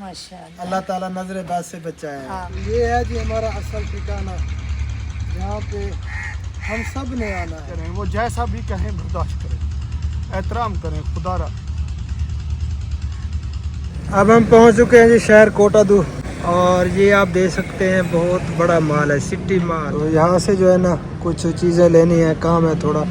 माशाअल्लाह। अल्लाह ताला नजर बाज से बचाए। ये है जी हमारा असल ठिकाना, यहाँ पे हम सब ने आना है। वो जैसा भी कहें बर्दाश्त करें, एहतराम करें खुदारा। अब हम पहुँच चुके हैं जी शहर कोटादू, और ये आप देख सकते हैं बहुत बड़ा माल है, सिटी माल। तो यहाँ से जो है ना कुछ चीज़ें लेनी है, काम है थोड़ा,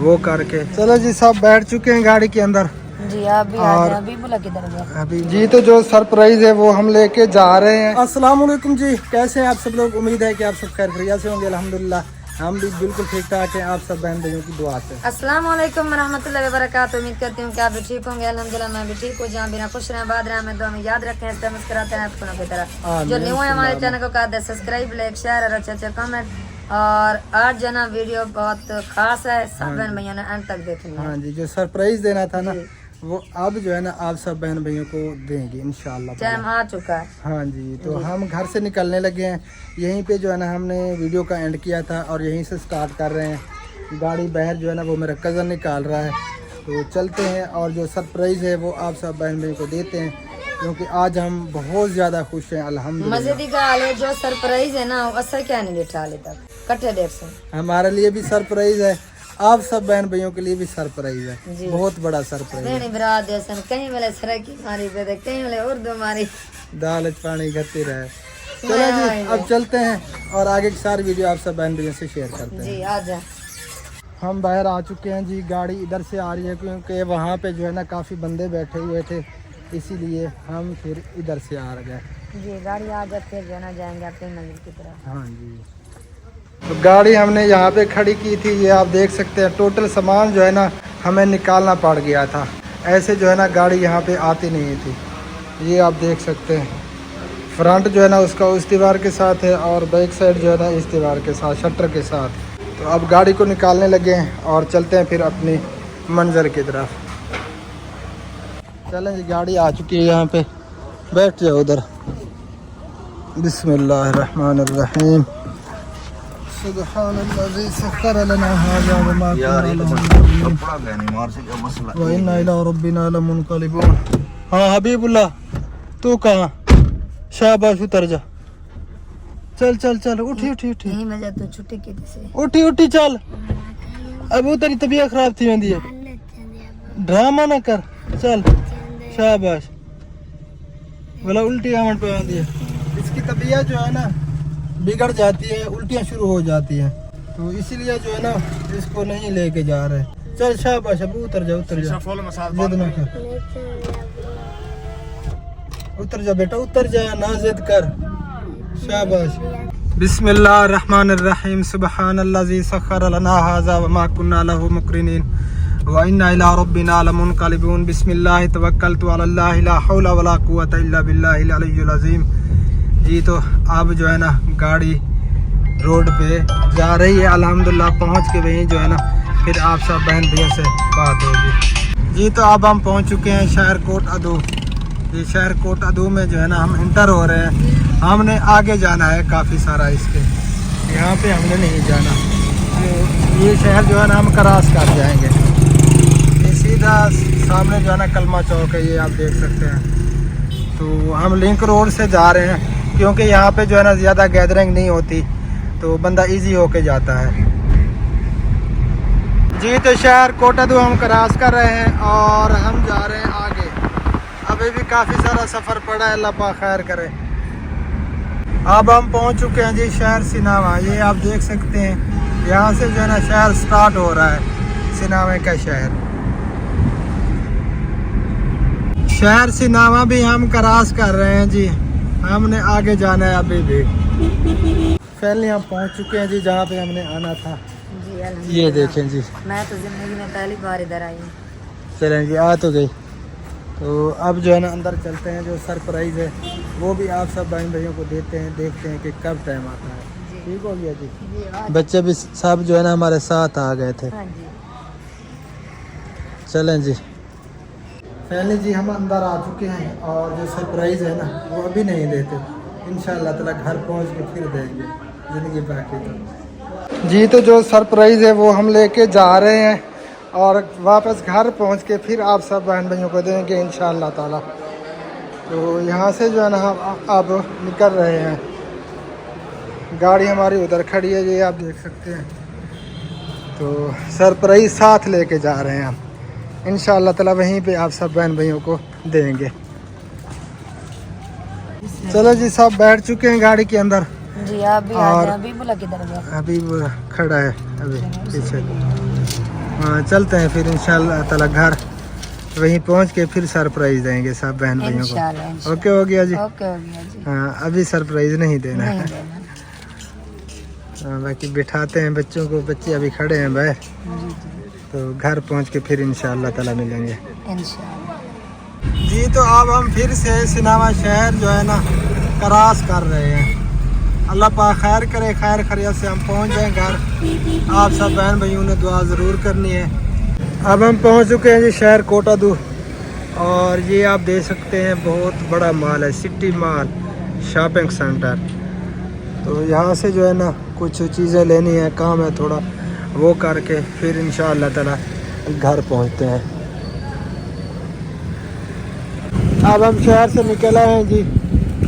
वो करके चलो जी। सब बैठ चुके हैं गाड़ी के अंदर जी। आप भी आ जाए। अभी बोला किधर गया? अभी जी तो जो सरप्राइज है वो हम लेके जा रहे हैं। अस्सलाम वालेकुम जी, कैसे हैं आप सब लोग? उम्मीद है कि आप सब खैर खैरियत से होंगे। अल्हम्दुलिल्लाह हम भी बिल्कुल ठीक ठाक हैं, आप सब बहन भाइयों की दुआ से। अस्सलाम वालेकुम रहमतुल्लाहि व बरकातहू। उम्मीद करती हूँ कि आप भी ठीक होंगे। अल्हम्दुलिल्लाह मैं भी ठीक हूँ। जहाँ बिना खुश रहें, बात रहें, हमें दुआ में याद रखें, इससे मुस्कुराते हैं अपनों की तरह। जो न्यू है हमारे चैनल को कर दे सब्सक्राइब, लाइक, शेयर और अच्छे कमेंट। और आज जो ना वीडियो बहुत खास है, सब बहन भैया ने एंड तक देखेंगे। हाँ जी, जो सरप्राइज देना था ना वो अब जो है ना आप सब बहन भाइयों को देंगे इंशाल्लाह। टाइम आ चुका है। हाँ जी, तो हम घर से निकलने लगे हैं। यहीं पे जो है ना हमने वीडियो का एंड किया था और यहीं से स्टार्ट कर रहे हैं। गाड़ी बाहर जो है ना वो मेरा कज़न निकाल रहा है, तो चलते हैं और जो सरप्राइज़ है वो आप सब बहन भाइयों को देते हैं, क्योंकि आज हम बहुत ज़्यादा खुश हैं अल्हम्दुलिल्लाह। मजे की गाल है, जो सरप्राइज है ना असर क्या नहीं लिखा ले तक कट्ठे 150। हमारे लिए भी सरप्राइज़ है, आप सब बहन भाइयों के लिए भी सरप्राइज है, बहुत बड़ा सरप्राइज है। नहीं बरात जैसन कहीं वाले सराकी मारी पे कहीं वाले उर्दू मारी, दाल पानी घटती रहे। चलो जी अब चलते हैं और आगे की सारी वीडियो आप सब बहन भाइयों से शेयर करते हैं। जी आ जा। हम बाहर आ चुके हैं जी, गाड़ी इधर से आ रही है क्योंकि वहाँ पे जो है ना काफ़ी बंदे बैठे हुए थे, इसीलिए हम फिर इधर से आ गए। जी गाड़ी आ जाते जो है ना जाएंगे अपनी मंजिल की तरफ। हाँ जी, तो गाड़ी हमने यहाँ पे खड़ी की थी, ये आप देख सकते हैं। टोटल सामान जो है ना हमें निकालना पड़ गया था, ऐसे जो है ना गाड़ी यहाँ पे आती नहीं थी। ये आप देख सकते हैं, फ्रंट जो है ना उसका उस दीवार के साथ है और बैक साइड जो है ना इस दीवार के साथ, शटर के साथ। तो अब गाड़ी को निकालने लगे हैं और चलते हैं फिर अपनी मंज़िल की तरफ। चलें जी, गाड़ी आ चुकी है यहाँ पे, बैठ जाओ उधर। बिस्मिल्लाहिर्रहमानिर्रहीम। सुब्हानल्लाज़ी सख्खर लना हाज़ा व मा कुन्ना लहू मुक़रिनीन व इन्ना इला रब्बिना लमुनक़लिबून। हाँ हबीबुल्लाह, तू कहाँ? शाबाश उतर जा, चल चल चल, उठी उठी उठी नहीं मजा तो छुट्टी की थी। उठी उठी चल। अब तेरी तबीयत खराब थी वेंदी है, ड्रामा ना कर, चल शाबाश। बोला उल्टी आमन पे वेंदी है, इसकी तबीयत जो है ना बिगड़ जाती है, उल्टियाँ शुरू हो जाती हैं, तो इसीलिए जो है ना इसको नहीं लेके जा रहे। चल शाबाश, अब उतर जा उतर जा, जिद ना कर, उतर जा बेटा उतर जा, ना जिद कर, शाबाश। बिस्मिल्लाहिर्रहमानिर्रहीम। सुब्हानल्लाज़ी सख्खर लना हाज़ा व मा कुन्ना लहू मुक़रिनीन व इन्ना इला रब्बिना लमुनक़लिबून। बिस्मिल्लाह तवक्कलतु अलल्लाह ला हौला वला कुव्वता इल्ला बिल्लाहिल अलिय्यिल अज़ीम। जी तो अब जो है ना गाड़ी रोड पे जा रही है, अल्हम्दुलिल्लाह पहुंच के वहीं जो है ना फिर आप सब बहन भैया से बात होगी। जी तो अब हम पहुंच चुके हैं शहर कोटादू। ये शहर कोटादू में जो है ना हम इंटर हो रहे हैं। हमने आगे जाना है काफ़ी सारा, इसके यहाँ पे हमने नहीं जाना। तो ये शहर जो है ना हम क्रॉस कर जाएंगे, ये सीधा सामने जो है ना कलमा चौक है, ये आप देख सकते हैं। तो हम लिंक रोड से जा रहे हैं क्योंकि यहाँ पे जो है ना ज़्यादा गैदरिंग नहीं होती, तो बंदा इजी होके जाता है। जी तो शहर कोटादू हम क्रॉस कर रहे हैं और हम जा रहे हैं आगे। अभी भी काफ़ी सारा सफ़र पड़ा है, अल्लाह पाक खैर करे। अब हम पहुँच चुके हैं जी शहर सिनावा। ये आप देख सकते हैं, यहाँ से जो है ना शहर स्टार्ट हो रहा है, सिनावे का शहर। शहर सिनावा भी हम क्रॉस कर रहे हैं जी, हमने आगे जाना है अभी भी। पहले हम पहुंच चुके हैं जी जहाँ पे हमने आना था। जी ये देखें जी, मैं तो जिंदगी में पहली बार इधर आई हूँ। चलें जी, आ तो गई। तो अब जो है ना अंदर चलते हैं, जो सरप्राइज़ है वो भी आप सब बहन भाइयों को देते हैं, देखते हैं कि कब टाइम आता है। ठीक हो गया जी, बच्चे भी सब जो है ना हमारे साथ आ गए थे। हाँ जी। चलें जी, पहले जी हम अंदर आ चुके हैं और जो सरप्राइज़ है ना वो अभी नहीं देते, इंशाल्लाह ताला घर पहुंच के फिर देंगे, ज़िंदगी बाकी तो। जी तो जो सरप्राइज़ है वो हम लेके जा रहे हैं और वापस घर पहुंच के फिर आप सब बहन भाइयों को देंगे इंशाल्लाह ताला। تو یہاں سے جو ہے نا ہم اب نکل رہے ہیں. گاڑی ہماری ادھر کھڑی ہے، یہ آپ دیکھ سکتے ہیں. تو سرپرائز ساتھ لے کے جا رہے ہیں ہم، انشاءاللہ تعالی وہیں پہ آپ سب بہن بھائیوں کو دیں گے. چلو جی سب بیٹھ چکے ہیں گاڑی کے اندر. جی آپ بھی آ جائیں. ابھی بولا کدھر گیا؟ ابھی وہ کھڑا ہے ابھی پیچھے. ہاں چلتے ہیں پھر انشاءاللہ تعالی گھر، وہیں پہنچ کے پھر سرپرائز دیں گے سب بہن بھائیوں کو. اوکے ہو گیا جی؟ اوکے ہو گیا جی. ہاں ابھی سرپرائز نہیں دینا ہے. نہیں دینا. ہاں باقی بٹھاتے ہیں بچوں کو، بچے ابھی کھڑے ہیں باہر. تو گھر پہنچ کے پھر انشاءاللہ تعالی ملیں گے انشاءاللہ. جی. تو اب ہم پھر سے سناوا شہر جو ہے نا کراس کر رہے ہیں. اللہ پاک خیر کرے، خیر خیریت سے ہم پہنچ جائیں گھر. آپ سب بہن بھائیوں نے دعا ضرور کرنی ہے. اب ہم پہنچ چکے ہیں جی شہر کوٹا دو، اور یہ آپ دیکھ سکتے ہیں بہت بڑا مال ہے، سٹی مال شاپنگ سینٹر. تو یہاں سے جو ہے نا کچھ چیزیں لینی ہے، کام ہے تھوڑا، وہ کر کے پھر انشاءاللہ تعالی گھر پہنچتے ہیں. اب ہم شہر سے نکلے ہیں جی،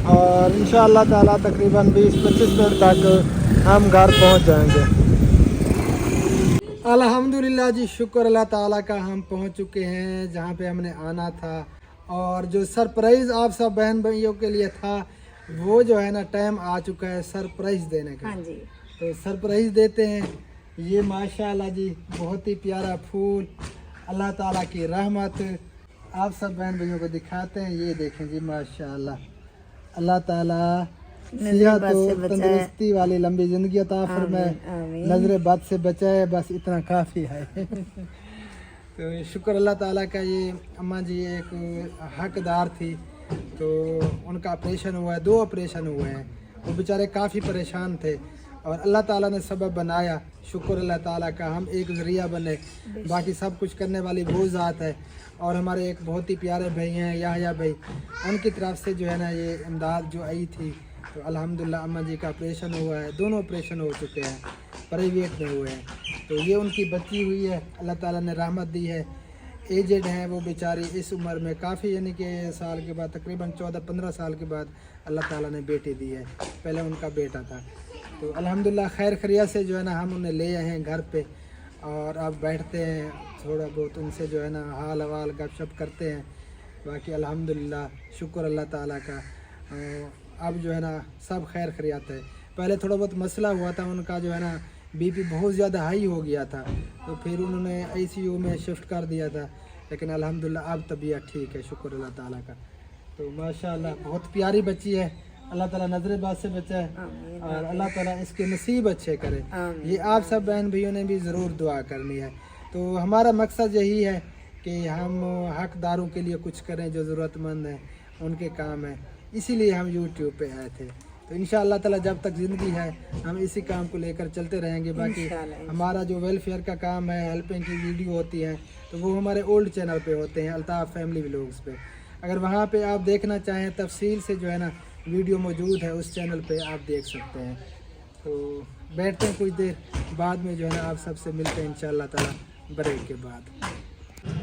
اور انشاءاللہ تعالی تقریباً 20-25 منٹ تک ہم گھر پہنچ جائیں گے. الحمدللہ جی، شکر اللہ تعالیٰ کا، ہم پہنچ چکے ہیں جہاں پہ ہم نے آنا تھا. اور جو سرپرائز آپ سب بہن بھائیوں کے لیے تھا وہ جو ہے نا ٹائم آ چکا ہے سرپرائز دینے کا. ہاں جی. تو سرپرائز دیتے ہیں. یہ ماشاءاللہ جی بہت ہی پیارا پھول، اللہ تعالیٰ کی رحمت آپ سب بہن بھائیوں کو دکھاتے ہیں. یہ دیکھیں جی ماشاءاللہ، اللہ تعالیٰ صحت و تندرستی والی لمبی زندگی عطا فرمائے، نظر بد سے بچائے، بس اتنا کافی ہے. تو شکر اللہ تعالیٰ کا. یہ اماں جی ایک حقدار تھی، تو ان کا آپریشن ہوا ہے، 2 آپریشن ہوئے ہیں. وہ بیچارے کافی پریشان تھے، اور اللہ تعالیٰ نے سبب بنایا. شکر اللہ تعالیٰ کا، ہم ایک ذریعہ بنے. باقی سب کچھ کرنے والی وہ ذات ہے. اور ہمارے ایک بہت ہی پیارے بھائی ہیں یحییٰ بھائی، ان کی طرف سے جو ہے نا یہ امداد جو آئی تھی. تو الحمدللہ اماں جی کا آپریشن ہوا ہے، 2 آپریشن ہو چکے ہیں، پرائیویٹ میں ہوئے ہیں. تو یہ ان کی بچی ہوئی ہے، اللہ تعالیٰ نے رحمت دی ہے. ایجڈ ہیں وہ بیچاری اس عمر میں کافی، یعنی کہ سال کے بعد تقریباً 14-15 سال کے بعد اللہ تعالیٰ نے بیٹی دی ہے. پہلے ان کا بیٹا تھا. تو الحمدللہ خیر خیریت سے جو ہے نا ہم انہیں لے آئے ہیں گھر پہ، اور اب بیٹھتے ہیں تھوڑا بہت ان سے جو ہے نا حال حوال گپ شپ کرتے ہیں. باقی الحمدللہ شکر اللہ تعالیٰ کا. اب جو ہے نا سب خیر خیریت ہے. پہلے تھوڑا بہت مسئلہ ہوا تھا، ان کا جو ہے نا بی پی بہت زیادہ ہائی ہو گیا تھا، تو پھر انہوں نے ICU میں شفٹ کر دیا تھا. لیکن الحمدللہ اب طبیعت ٹھیک ہے، شکر اللہ تعالیٰ کا. تو ماشاءاللہ بہت پیاری بچی ہے. اللہ تعالیٰ نظر باد سے بچائے، اور اللہ تعالیٰ اس کے نصیب اچھے کرے. یہ آپ سب بہن بھائیوں نے بھی ضرور دعا کرنی ہے. تو ہمارا مقصد یہی ہے کہ ہم حقداروں کے لیے کچھ کریں، جو ضرورت مند ہیں ان کے کام ہیں. اسی لیے ہم YouTube پہ آئے تھے. تو انشاءاللہ تعالیٰ جب تک زندگی ہے ہم اسی کام کو لے کر چلتے رہیں گے. باقی ہمارا جو ویلفیئر کا کام ہے، ہیلپنگ کی ویڈیو ہوتی ہیں، تو وہ ہمارے اولڈ چینل پہ ہوتے ہیں، الطاف فیملی ولاگز پہ. اگر وہاں پہ آپ دیکھنا چاہیں تفصیل سے جو ہے نا ویڈیو موجود ہے، اس چینل پہ آپ دیکھ سکتے ہیں. تو بیٹھتے ہیں کچھ دیر، بعد میں جو ہے نا آپ سب سے ملتے ہیں انشاءاللہ تعالیٰ بریک کے بعد.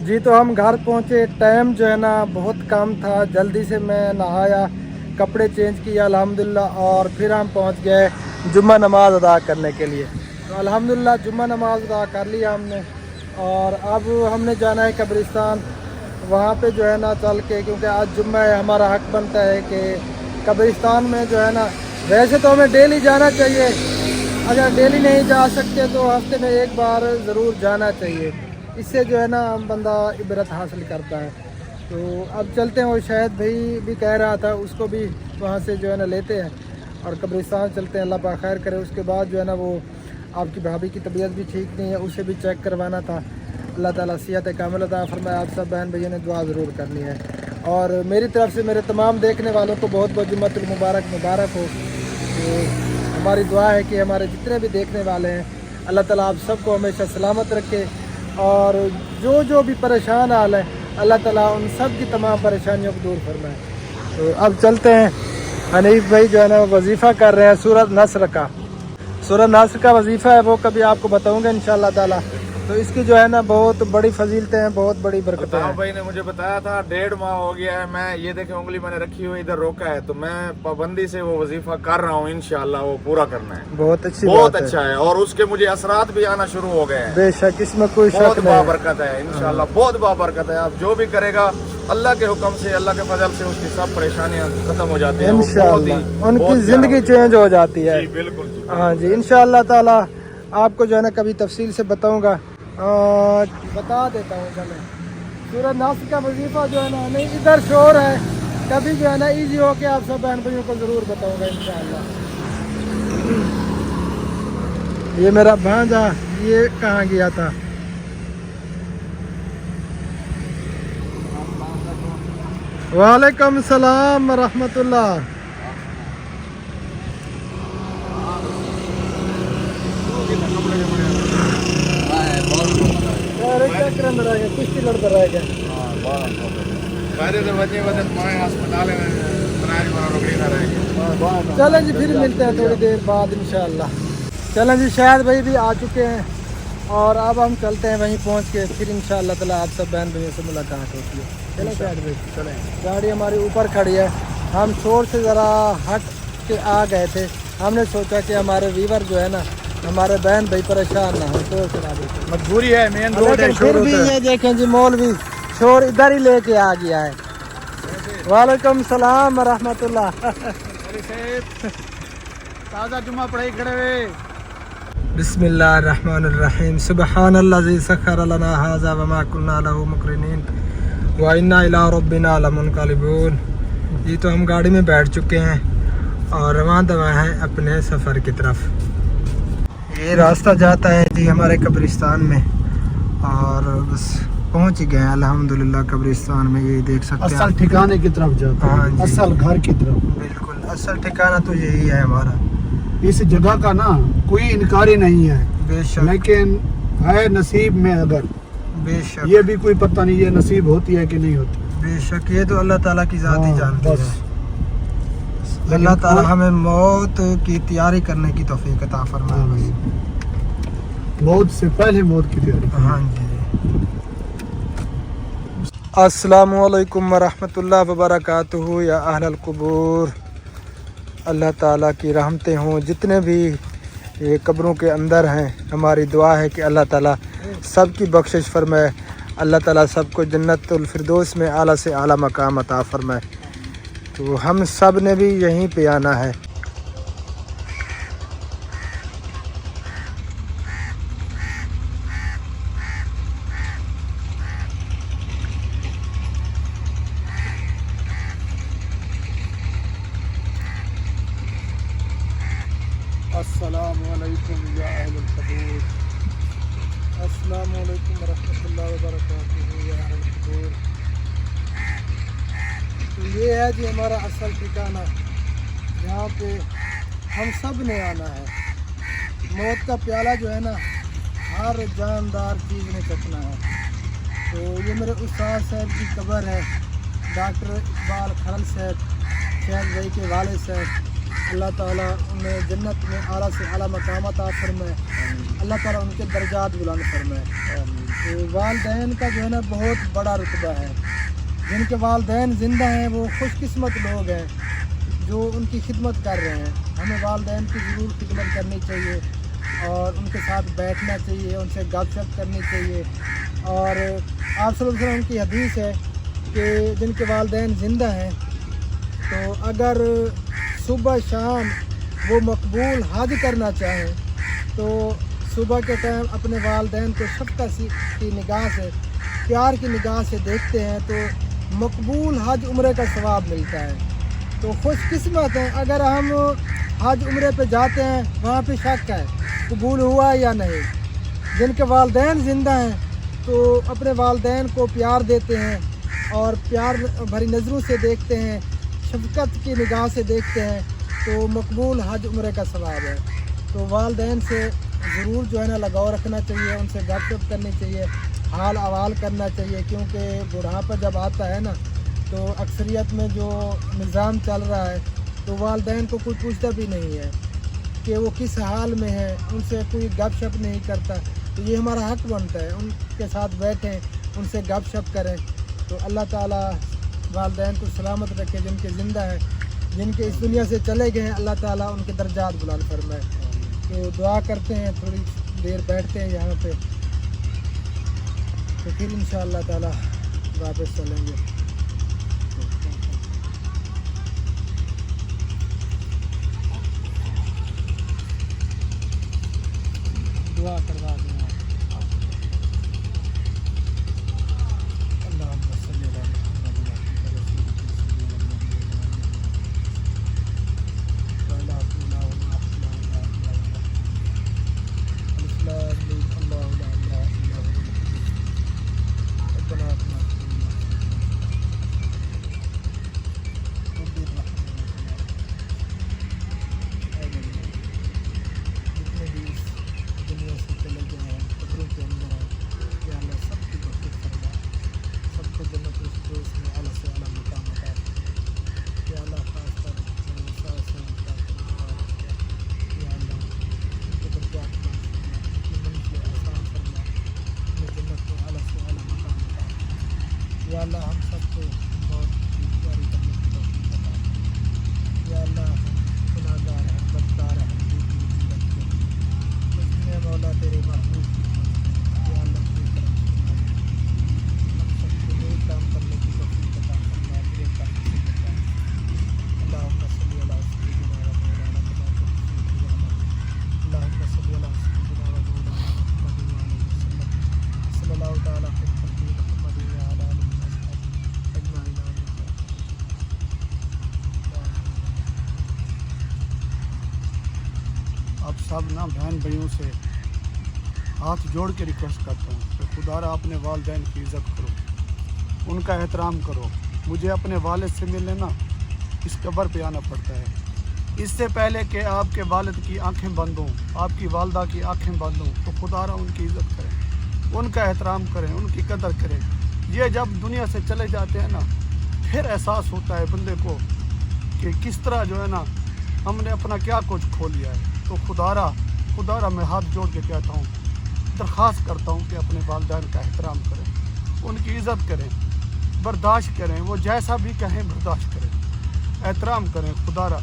جی تو ہم گھر پہنچے، ٹائم جو ہے نا بہت کم تھا. جلدی سے میں نہایا، کپڑے چینج کیا الحمدللہ، اور پھر ہم پہنچ گئے جمعہ نماز ادا کرنے کے لیے. تو الحمدللہ جمعہ نماز ادا کر لیا ہم نے، اور اب ہم نے جانا ہے قبرستان. وہاں پہ جو ہے نا چل کے، کیونکہ آج جمعہ ہے، ہمارا حق بنتا ہے کہ قبرستان میں جو ہے نا، ویسے تو ہمیں ڈیلی جانا چاہیے، اگر ڈیلی نہیں جا سکتے تو ہفتے میں ایک بار ضرور جانا چاہیے. اس سے جو ہے نا بندہ عبرت حاصل کرتا ہے. تو اب چلتے ہیں. وہ شاید بھائی بھی کہہ رہا تھا، اس کو بھی وہاں سے جو ہے نا لیتے ہیں اور قبرستان چلتے ہیں. اللہ پاک خیر کرے. اس کے بعد جو ہے نا وہ آپ کی بھابھی کی طبیعت بھی ٹھیک نہیں ہے، اسے بھی چیک کروانا تھا. اللہ تعالیٰ صحت کامل عطا فرمائے. آپ سب بہن بھائیوں نے دعا ضرور کرنی ہے. اور میری طرف سے میرے تمام دیکھنے والوں کو بہت بہت جمعۃ المبارک مبارک ہو. تو ہماری دعا ہے کہ ہمارے جتنے بھی دیکھنے والے ہیں، اللہ تعالیٰ آپ سب کو ہمیشہ سلامت رکھے، اور جو بھی پریشان حال ہے اللہ تعالیٰ ان سب کی تمام پریشانیوں کو دور فرمائے. تو اب چلتے ہیں. حنیف بھائی جو ہے نا وظیفہ کر رہے ہیں سورۃ نصر کا. سورۃ نصر کا وظیفہ ہے، وہ کبھی آپ کو بتاؤں گا انشاءاللہ تعالیٰ. तो इसकी जो है ना बहुत बड़ी फजीलतें हैं, बहुत बड़ी बरकतें हैं। भाई ने मुझे बताया था 1.5 माह हो गया है, मैं ये देखे उंगली मैंने रखी हुई इधर रोका है, तो मैं पाबंदी से वो वजीफा कर रहा हूँ, इंशाल्लाह वो पूरा करना है। बहुत अच्छी बहुत बात अच्छा है और उसके मुझे असरात भी आना शुरू हो गए हैं। बेशक इसमें कोई बहुत शक नहीं है। बाबरकत है इंशाल्लाह, बहुत बाबरकत है। आप जो भी करेगा अल्लाह के हुक्म से, अल्लाह के फजल से उसकी सब परेशानियां खत्म हो जाती हैं इंशाल्लाह उनकी जिंदगी चेंज हो जाती है। जी बिल्कुल जी। हाँ जी, इंशाल्लाह ताला आपको जो है ना कभी तफसील से बताऊंगा, बता देता हूँ। चले सूरह नास का वजीफा जो है ना, नहीं इधर शोर है, कभी जो है ना इजी हो के आप सब बहन भाइयों को ज़रूर बताऊंगा इंशाल्लाह। ये मेरा भांजा ये कहाँ गया था? वालेकुम सलाम रहमतुल्लाह। कुश्ती लड़ता रह गया। चलें जी, फिर मिलते हैं थोड़ी देर बाद इंशाल्लाह। चलें जी, शायद भाई भी आ चुके हैं और अब हम चलते हैं वहीं पहुंच के, फिर इंशाल्लाह ताला आप सब बहन भाइयों से मुलाकात होती है। चलें शायद भाई, चलें। गाड़ी हमारी ऊपर खड़ी है, हम शोर से ज़रा हट के आ गए थे। हमने सोचा कि हमारे वीवर जो है ना, हमारे बहन भाई परेशान ना हो, तो चला देते, मजबूरी है, मेन रोड है, फिर भी ये देखें जी मौलवी शोर इधर ही लेके आ गया है। वालेकुम सलाम रहमतुल्लाह। ताज़ा जुम्मा पढ़ाई खड़े हुए। बिस्मिल्लाहिर्रहमानिर्रहीम। सुब्हानल्लाज़ी सख्खर लना हाज़ा व मा कुन्ना लहू मुक़रिनीन व इन्ना इला रब्बिना लमुनक़लिबून। ये तो हम गाड़ी में बैठ चुके हैं और रवां दवा हैं अपने सफ़र की तरफ। ये रास्ता जाता है जी हमारे कब्रिस्तान में और बस पहुंच ही गए अल्हम्दुलिल्लाह कब्रिस्तान में। ये देख सकते हैं असल ठिकाने की तरफ जाता हाँ है, जी। असल घर की तरफ। बिल्कुल असल ठिकाना तो यही है हमारा। इस जगह का ना कोई इनकारी नहीं है, बेशक लेकिन है नसीब में। अगर बेशक ये भी कोई पता नहीं ये नसीब होती है कि नहीं होती। बेशक ये तो अल्लाह ताला की ज़ात ही हाँ, जानती बस। है। अल्लाह ताला हमें मौत की तैयारी करने की तौफीक अता फरमाए बस। मौत से पहले मौत की तैयारी। हाँ जी। अस्सलामु अलैकुम वरहमतुल्लाह वबरकातुहू या अहलल कुबूर। अल्लाह ताला की रहमतें हों जितने भी ये कब्रों के अंदर हैं। हमारी दुआ है कि अल्लाह ताला सब की बख्शिश फरमाए, अल्लाह ताला सबको जन्नतुल फिरदौस में आला से आला मकाम अता फरमाए। तो हम सब ने भी यहीं पे आना है। अस्सलामु अलैकुम या अहलल कबूर। अस्सलामु अलैकुम वरहमतुल्लाहि वबरकातुहू या अहलल कबूर। ये है जी हमारा असल ठिकाना, जहाँ पे हम सब ने आना है। मौत का प्याला जो है ना हर जानदार चीज़ ने चखना है। तो ये मेरे उस्ताद साहब की कब्र है, डॉक्टर इकबाल खरल साहब, शहद भाई के वाले साहब। अल्लाह ताला उन्हें जन्नत में आला से आला मकामात अता फरमाए, अल्लाह ताला उनके दर्जात बुलंद फरमाए। तो वालदैन का जो है ना बहुत बड़ा रुतबा है। जिनके वालदैन ज़िंदा हैं वो खुशकिस्मत लोग हैं जो उनकी खिदमत कर रहे हैं। हमें वालदैन की ज़रूर खिदमत करनी चाहिए और उनके साथ बैठना चाहिए, उनसे गपशप करनी चाहिए। और आप सल्लल्लाहु अलैहि वसल्लम की हदीस है कि जिनके वालदैन ज़िंदा हैं तो अगर सुबह शाम वो मकबूल हज करना चाहें तो सुबह के टाइम अपने वालदैन को शफ़क़त की निगाह से, प्यार की निगाह से देखते हैं तो मकबूल हज उम्रे का सवाब मिलता है। तो खुशकिस्मत है अगर हम हज उम्रे पे जाते हैं, वहाँ पे शक है कबूल हुआ या नहीं। जिनके वालदैन ज़िंदा हैं तो अपने वालदैन को प्यार देते हैं और प्यार भरी नज़रों से देखते हैं, शफ़क़त की निगाह से देखते हैं, तो मकबूल हज उम्रे का सवाब है। तो वालदैन से ज़रूर जो है ना लगाव रखना चाहिए, उनसे गपशप करनी चाहिए, हाल अवाल करना चाहिए। क्योंकि बुढ़ापा जब आता है ना तो अक्सरियत में जो निज़ाम चल रहा है तो वालदैन को कोई पूछता भी नहीं है कि वो किस हाल में है, उनसे कोई गपशप नहीं करता। تو یہ ہمارا حق بنتا ہے ان کے ساتھ بیٹھیں، ان سے گپ شپ کریں. تو اللہ تعالیٰ والدین کو سلامت رکھے، جن کے زندہ ہیں، جن کے اس دنیا سے چلے گئے ہیں اللہ تعالیٰ ان کے درجات بلند فرمائے. تو دعا کرتے ہیں، تھوڑی دیر بیٹھتے ہیں یہاں پہ، تو پھر انشاءاللہ تعالیٰ واپس چلیں گے. دعا کروا دیں آپ. اللہم صلی علی محمد وعلی یا اللہ ہم سب کو بہت پیاری کرنے کی توفیق عطا فرما. یا اللہ ہم گناہگار ہیں، بدکار ہیں، میں مولا تیرے محبوب کی یا اللہ کی کرم فرما. ہم سب کو نیک کام کرنے کی توفیق عطا فرما. اللہم صلی علی سیدنا و مولانا محمد. اللہم صلی علی سیدنا و مولانا محمد صلی اللہ تعالیٰ علیہ وسلم. آپ سب نا بہن بھائیوں سے ہاتھ جوڑ کے ریکویسٹ کرتا ہوں کہ خدا را اپنے والدین کی عزت کرو، ان کا احترام کرو. مجھے اپنے والد سے ملنے نا اس قبر پہ آنا پڑتا ہے. اس سے پہلے کہ آپ کے والد کی آنکھیں بند ہوں، آپ کی والدہ کی آنکھیں بند ہوں، تو خدا را ان کی عزت کریں، ان کا احترام کریں، ان کی قدر کریں. یہ جب دنیا سے چلے جاتے ہیں نا پھر احساس ہوتا ہے بندے کو کہ کس طرح جو ہے نا ہم نے اپنا کیا کچھ کھو لیا ہے. تو خدا را میں ہاتھ جوڑ کے کہتا ہوں، درخواست کرتا ہوں کہ اپنے والدین کا احترام کریں، ان کی عزت کریں، برداشت کریں، وہ جیسا بھی کہیں برداشت کریں، احترام کریں. خدا را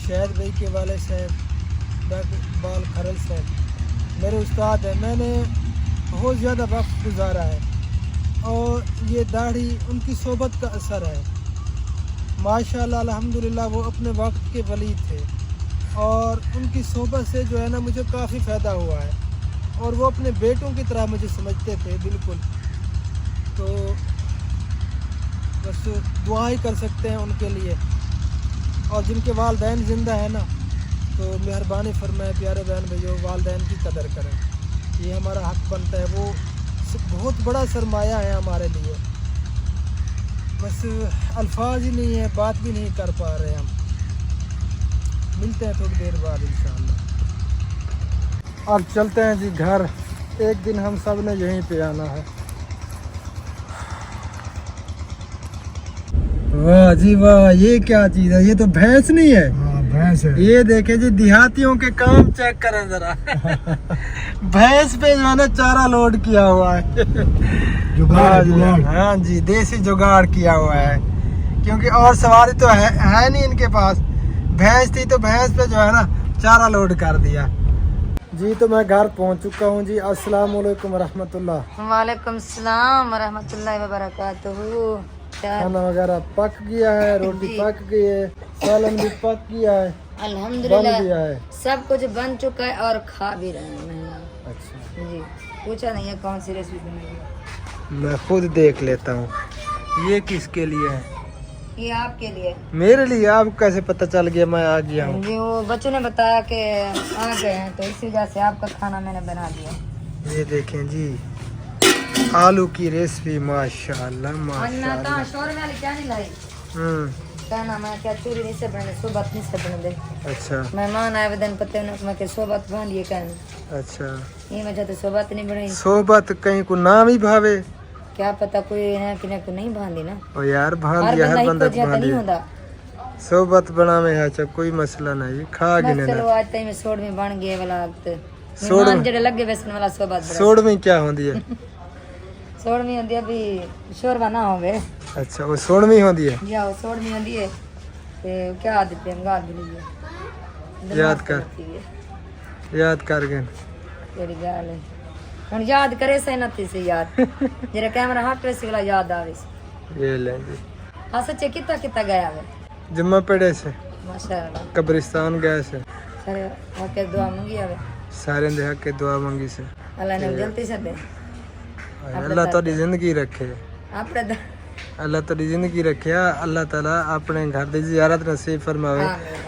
شہد بھائی کے والد صاحب ڈاکٹر اقبال کھرل صاحب میرے استاد ہیں. میں نے بہت زیادہ وقت گزارا ہے اور یہ داڑھی ان کی صحبت کا اثر ہے. ماشاءاللہ الحمدللہ وہ اپنے وقت کے ولی تھے اور ان کی صحبت سے جو ہے نا مجھے کافی فائدہ ہوا ہے اور وہ اپنے بیٹوں کی طرح مجھے سمجھتے تھے بالکل. تو بس دعا ہی کر سکتے ہیں ان کے لیے. اور جن کے والدین زندہ ہیں نا تو مہربانی فرمائے پیارے بہن بھائیو والدین کی قدر کریں. یہ ہمارا حق بنتا ہے. وہ بہت بڑا سرمایہ ہے ہمارے لیے. بس الفاظ ہی نہیں ہے، بات بھی نہیں کر پا رہے ہم. ملتے ہیں تھوڑی دیر بعد انشاءاللہ. اب چلتے ہیں جی گھر. ایک دن ہم سب نے یہیں پہ آنا ہے. واہ جی واہ، یہ کیا چیز ہے؟ یہ تو بھینس نہیں ہے. بھینس ہے. یہ دیکھیں جی دیہاتیوں کے کام چیک کریں ذرا. بھینس پہ جو ہے نا چارہ لوڈ کیا ہوا ہے. ہاں جی دیسی جگاڑ کیا ہوا ہے کیونکہ اور سواری تو ہے نہیں ان کے پاس. بھینس تھی تو بھینس پہ جو ہے نا چارہ لوڈ کر دیا. جی تو میں گھر پہنچ چکا ہوں جی. السلام علیکم ورحمۃ اللہ. وعلیکم السلام ورحمۃ اللہ وبرکاتہ. کھانا وغیرہ پک گیا ہے، روٹی پک گئی ہے، سالن بھی پک گیا ہے، بن گیا الحمدللہ ہے. سب کچھ بن چکا ہے اور کھا بھی رہے ہیں. اچھا جی پوچھا نہیں ہے کون سی ریسیپی بنے گی. میں خود دیکھ لیتا ہوں. یہ کس کے لیے ہے؟ یہ آپ کے لیے. میرے لیے. آپ کیسے پتہ چل گیا میں آ گیا ہوں؟ جی وہ بچوں نے بتایا کہ آ گئے ہیں تو اسی وجہ سے آپ کا کھانا میں نے بنا دیا. یہ دیکھیں جی آلو کی ریسپی. ماشاءاللہ ماشاءاللہ. شور میں کیا نہیں لائی. कहना मैं क्या चोरी नहीं से बने सोबत नहीं से बने दे अच्छा मेहमान आए दिन पते न मैं के सोबत बांधिए कहना अच्छा ये वजह तो सोबत नहीं बनाई सोबत कहीं को नाम ही भावे क्या पता कोई है कि को नहीं बांधी ना ओ यार भान हर दिया बंदा है ही बंदा को नहीं भान होता सोबत बनावे है अच्छा कोई मसला नहीं खा बस गिने चलो ना आज तई में सोड़ में बन गए वाला वक्त सोड़ मेहमान जेड़े लगे वैसन वाला सोबत बड़ा सोड़ में क्या होती है सोड़ में होंदी अभी शोरवा ना होवे अच्छा वो सोड़ में होती है जाओ सोड़ में होंदी है ते क्या आदत पे हम गाल भी लिए याद कर याद कर गए तेरी गाल है हुन याद करे से नती से याद जेरा कैमरा हट से वाला याद आवे ये लेंगे हां सच्चे कितना कितना गया है जम्मा पेड़े से माशाल्लाह कब्रिस्तान गए से सारे हक दुआ मांगी आवे सारे दे हक के दुआ मांगी से अल्लाह ने जल्दी से दे अल्लाह तोड़ी जिंदगी रखे आपरे दा अल्लाह तोड़ी जिंदगी रखे अल्लाह ताला अपने घर दी जियारत नसीब फरमावे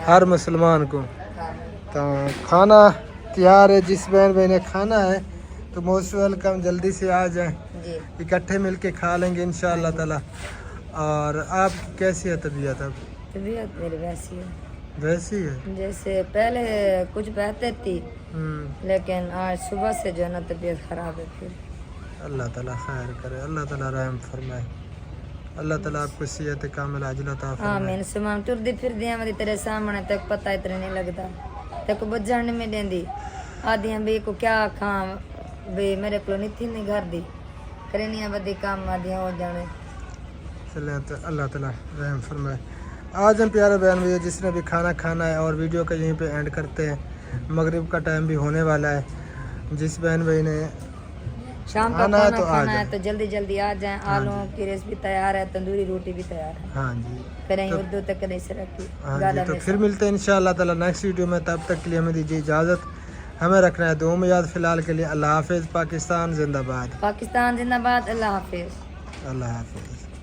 हर मुसलमान को तो खाना तैयार है जिस बहन भाई ने खाना है तो मोस्ट वेलकम जल्दी से आ जाएं जी इकट्ठे मिलके खा लेंगे इंशाअल्लाह ताला और आप कैसी है तबीयत अब तबीयत मेरी वैसी है वैसी है जैसे पहले कुछ बेहतर थी हम्म, लेकिन आज सुबह से जो है ना तबीयत खराब है फिर अल्लाह ताला खैर करे अल्लाह ताला रहम फरमाए अल्लाह ताला आपको सेहत कामिल अजल अता फरमाए आमीन सुमान टुरदी फिरदी आंदी तेरे सामने तक पता इतना नहीं लगता तक बुझण में देंदी आदियां बे को क्या खां बे मेरे को नहीं थी नहीं घर दी करनिया बदी काम आदियां हो जाने चलें तो अल्लाह ताला रहम फरमाए आज हम प्यारे बहन भैया जिसने भी खाना खाना है और वीडियो का यहीं पे एंड करते हैं मगरिब का टाइम भी होने वाला है जिस बहन भाई ने शाम का खाना है खाना तो आ खाना है जाए। तो जल्दी जल्दी आ जाएं आलू की रेसिपी तैयार है तंदूरी रोटी भी तैयार है हाँ जी करें उर्दू तक करें से रखी हाँ ज्यादा जी तो में फिर मिलते हैं इंशाअल्लाह ताला नेक्स्ट वीडियो में तब तक के लिए हमें दीजिए इजाज़त हमें रखना है दुआ में याद फिलहाल के लिए अल्लाह हाफिज़ पाकिस्तान जिंदाबाद पाकिस्तान जिंदाबाद अल्लाह हाफिज अल्लाह हाफिज़